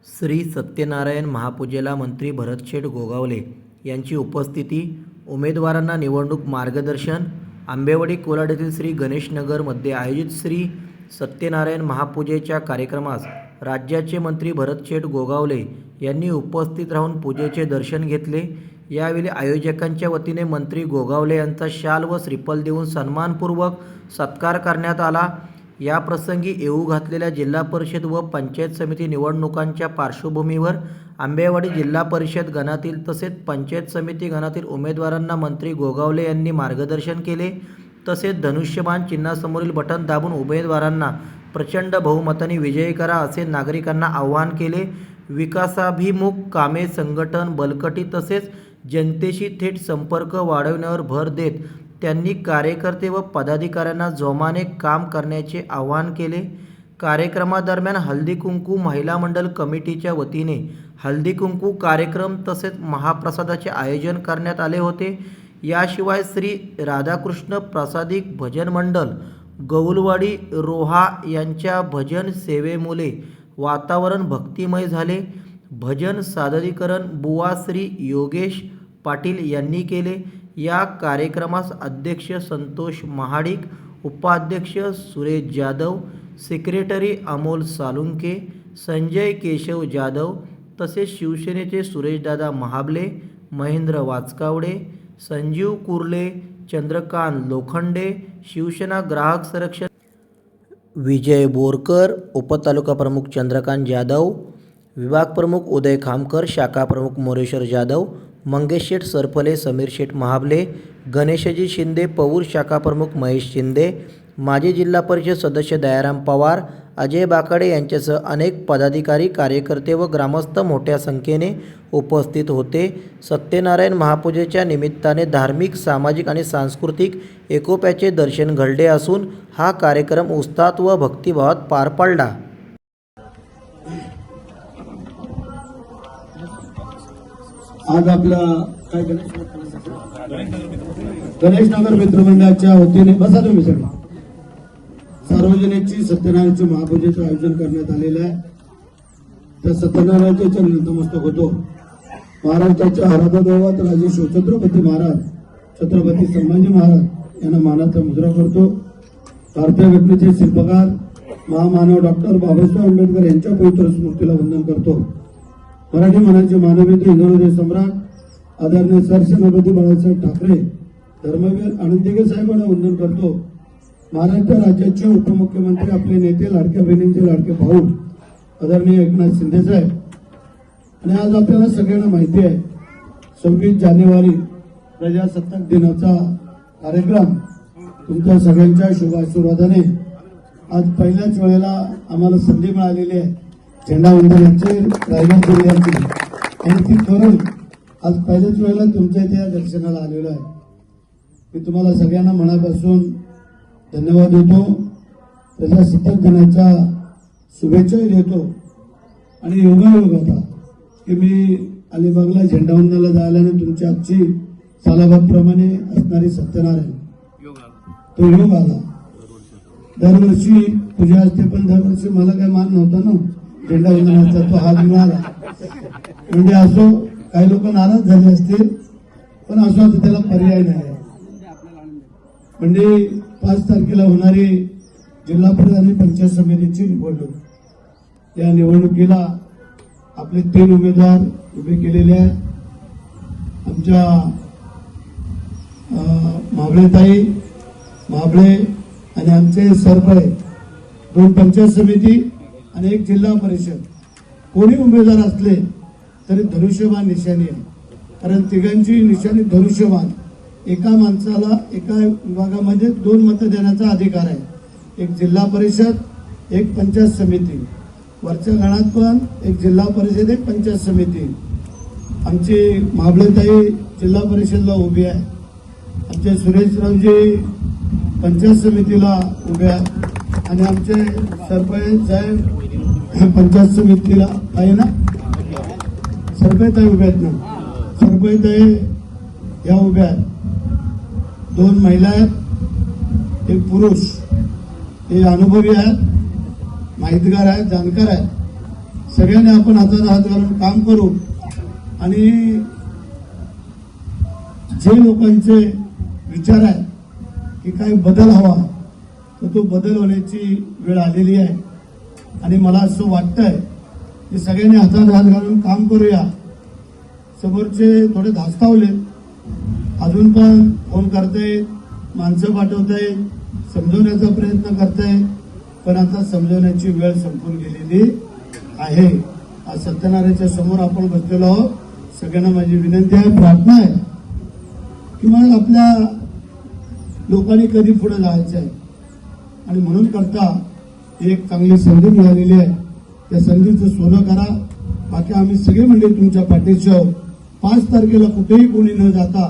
श्री सत्यनारायण महापूजेला मंत्री भरतशेठ गोगावले यांची उपस्थिती, उमेदवारांना निवडणूक मार्गदर्शन। आंबेवाडी कोलाड येथील श्री गणेशनगरमध्ये आयोजित श्री सत्यनारायण महापूजेच्या कार्यक्रमास राज्याचे मंत्री भरतशेठ गोगावले यांनी उपस्थित राहून पूजेचे दर्शन घेतले। यावेळी आयोजकांच्या वतीने मंत्री गोगावले यांचा शाल व श्रीफळ देऊन सन्मानपूर्वक सत्कार करण्यात आला। याप्रसंगी येऊ घातलेल्या जिल्हा परिषद व पंचायत समिती निवडणुकांच्या पार्श्वभूमीवर आंबेवाडी जिल्हा परिषद गणातील तसेच पंचायत समिती गणातील उमेदवारांना मंत्री गोगावले यांनी मार्गदर्शन केले। तसेच धनुष्यबाण चिन्हासमोरील बटन दाबून उमेदवारांना प्रचंड बहुमताने विजयी करा असे नागरिकांना आवाहन केले। विकासाभिमुख कामे, संघटन बळकटी तसेच जनतेशी थेट संपर्क वाढविण्यावर भर देत त्यांनी कार्यकर्ते व पदाधिकाऱ्यांना जोमाने काम करण्याचे आवाहन केले। कार्यक्रमादरम्यान हळदी कुंकू महिला मंडळ कमिटीच्या वतीने हळदी कुंकू कार्यक्रम तसेच महाप्रसादाचे आयोजन करण्यात आले होते। याशिवाय श्री राधाकृष्ण प्रसादिक भजन मंडळ गौलवाडी रोहा यांच्या भजन सेवेमुळे वातावरण भक्तिमय झाले। भजन सादरीकरण बुवा श्री योगेश पाटील यांनी केले। या कार्यक्रमास अध्यक्ष संतोष महाडिक, उपाध्यक्ष सुरेश जाधव, सेक्रेटरी अमोल सालुंके, संजय केशव जाधव तसेच शिवसेनेचे सुरेशदादा महाबले, महेंद्र वाचकावडे, संजीव कुर्ले, चंद्रकांत लोखंडे, शिवसेना ग्राहक संरक्षण विजय बोरकर, उपतालुका प्रमुख चंद्रकांत जाधव, विभाग प्रमुख उदय खामकर, शाखा प्रमुख मोरेश्वर जाधव, मंगेश शेठ सरपले, समीर शेठ महाबले, गणेशजी शिंदे, पौर शाखा प्रमुख महेश शिंदे, माजी जिल्हा परिषद सदस्य दयाराम पवार, अजय बाकाडे यांच्यासह अनेक पदाधिकारी, कार्यकर्ते व ग्रामस्थ मोठ्या संख्येने उपस्थित होते। सत्यनारायण महापूजेच्या निमित्ताने धार्मिक, सामाजिक आणि सांस्कृतिक एकोप्याचे दर्शन घडले असून हा कार्यक्रम उत्साहात व भक्तिभावात पार पडला। आज आपल्या काय गणेशनगर मित्रमंडळाच्या वतीने बसा तुम्ही सगळे सार्वजनिकची सत्यनारायणच्या महापूजेचं आयोजन करण्यात आलेलं आहे। त्या सत्यनारायणाचे चरण नतमस्तक होतो। महाराष्ट्राच्या आराध्य दैवत राजे शिवछत्रपती महाराज, छत्रपती संभाजी महाराज यांना मानाचा मुद्रा करतो। भारतीय घटनेचे शिल्पकार महामानव डॉक्टर बाबासाहेब आंबेडकर यांच्या पवित्र स्मृतीला वंदन करतो। मराठी मनाचे मानवतेचे हिंदुहृदय सम्राट आदरणीय सरसेनापती बाळासाहेब ठाकरे, धर्मवीर आनंदीगे साहेबांना वंदन करतो। महाराष्ट्र राज्याचे उपमुख्यमंत्री, आपले नेते, लाडक्या बहिणींचे लाडके भाऊ आदरणीय एकनाथ शिंदे साहेब। आणि आज आपल्याला सगळ्यांना माहिती आहे 26 जानेवारी प्रजासत्ताक दिनाचा कार्यक्रम तुमच्या सगळ्यांच्या शुभ आशीर्वादाने आज पहिल्याच वेळेला आम्हाला संधी मिळालेली आहे झेंडावंदनाची रायगड जिल्ह्याची, आणि ती करून आज पहिल्याच वेळेला तुमच्या इथे या दर्शनाला आलेलो आहे। मी तुम्हाला सगळ्यांना मनापासून धन्यवाद देतो, प्रजासत्ताक दिनाच्या शुभेच्छाही देतो। आणि योगायोग होता की मी अलिबागला झेंडावंदनाला जायला तुमची आजची सालाबादप्रमाणे असणारी सत्यनारायण तो योग आला। दरवर्षी पूजा असते, पण दरवर्षी मला काही मान नव्हता ना झेंडावंदनाचा, तो हात मिळाला। म्हणजे असो, काही लोक नाराज झाले असतील, पण असो आता त्याला पर्याय नाही। म्हणजे 5 तारखेला होणारी जिल्हा परिषद आणि पंचायत समितीची निवडणूक, या निवडणुकीला आपले 3 उमेदवार उभे केलेले आहेत। आमच्या महाबळेताई महाबळे आणि आमचे सरपळे, 2 पंचायत समिती आणि 1 जिल्हा परिषद, कोणी उमेदवार असले तरी धनुष्यबाण निशाणी आहे, कारण तिघांची निशाणी धनुष्यबाण। एका माणसाला एका विभागामध्ये 2 मतं देण्याचा अधिकार आहे, 1 जिल्हा परिषद 1 पंचायत समिती, वरच्या गणात पण 1 जिल्हा परिषद 1 पंचायत समिती। आमची महाबळेताई जिल्हा परिषदला उभी आहे, आमचे सुरेशरावजी पंचायत समितीला उभे आहेत, आणि आमचे सरपंच साहेब पंचायत समितीला आहे ना, सरपंचताई उभे आहेत ना, सरपंचताई या उभ्या आहेत। 2 महिला आहेत, 1 पुरुष, हे अनुभवी आहेत, माहितगार आहेत, जाणकार आहेत। सगळ्यांनी आपण हातात हात घालून काम करू आणि जे लोकांचे विचार आहे की काही बदल हवा तर तो बदल होण्याची वेळ आलेली आहे आणि मला असं वाटतंय की सगळ्यांनी हातात हात घालून काम करूया. समोरचे थोडे धास्तावले, अजून पण फोन करतायत, माणसं पाठवतायत, समजवण्याचा प्रयत्न करतायत, पण आता समजवण्याची वेळ संपून गेलेली आहे. आज सत्यनारायणच्या समोर आपण बसलेलो आहोत. सगळ्यांना माझी विनंती आहे, प्रार्थना आहे की मग आपल्या लोकांनी कधी पुढे जायचं आहे आणि म्हणून करता एक चांगली संधी मिळालेली आहे. त्या संधीचं सोनं करा. बाकी आम्ही सगळे मंडळी तुमच्या पाठीशी आहोत. 5 तारखेला कुठेही कोणी न जाता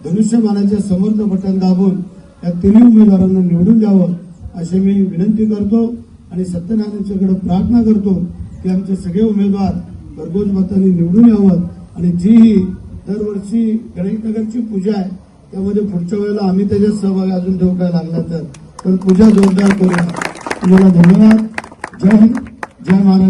धनुष्यबाणाच्या समर्थ बटन दाबून या तिन्ही उमेदवारांना निवडून द्यावं अशी मी विनंती करतो आणि सत्यनारायणच्याकडे प्रार्थना करतो की आमचे सगळे उमेदवार भरघोस मतांनी निवडून यावं आणि जी ही दरवर्षी गणेशनगरची पूजा आहे त्यामध्ये पुढच्या वेळेला आम्ही त्याच्यात सहभाग अजून ठेवायला लागला तर पूजा जोरदार करूया. तुम्हाला धन्यवाद. जय हिंद, जय महाराज.